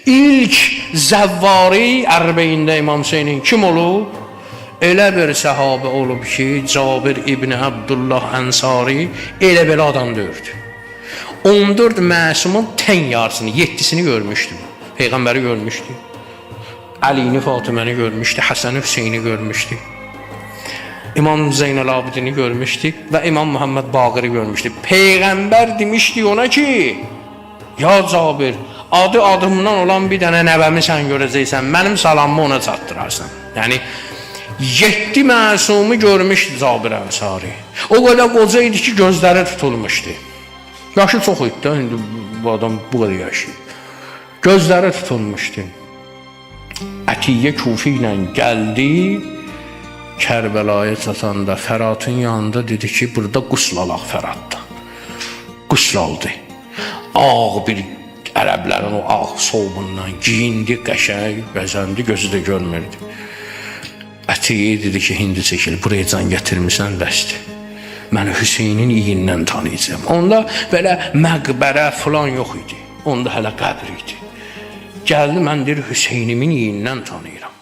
İlk Zəvvari Ərbeyində İmam Hüseynin kim olub? Elə bir səhabə olub ki, Cabir İbni Abdullah Ənsari elə belə adam döyürdü. 14 məsumun tən yarısını, 7'sini görmüşdü. Peyğəmbəri görmüşdü. Əlini, Fatıməni görmüşdü, Həsəni, Hüseyni görmüşdü. İmam Zeynəl Abidini görmüşdü və İmam Muhammed Baqiri görmüşdü. Peyğəmbər demişdi ona ki, ya Cabir, adı adımdan olan bir dənə nəvəmi sən görəcəksən, mənim salamımı ona çatdırarsan. Yəni 7 məsumu görmüşdü Cabir Ənsari. O qədər qoca idi ki, gözləri tutulmuşdu. Yaşı çox idi də, indi bu adam bu qədər yaşayıb. Gözləri tutulmuşdu. Ətiyyə Kufi ilə gəldi, Kərbəlaya çatanda Fəratın yanında dedi ki, burada qusl alaq Fəratda. Qusl aldı. Ağ bir ərəblərin o ağ soğumundan giyindi, qəşəng, bəzəndi, gözü də görmürdü. Ətiyyə dedi ki, hindi çəkil, buraya can gətirmişsən, bəsdir. Mən Hüseynin iyindən tanıyacağım. Onda belə məqbərə falan yox idi. Onda hələ qəbr idi. Gəldi, mən deyir, Hüseynimin iyindən tanıyıram.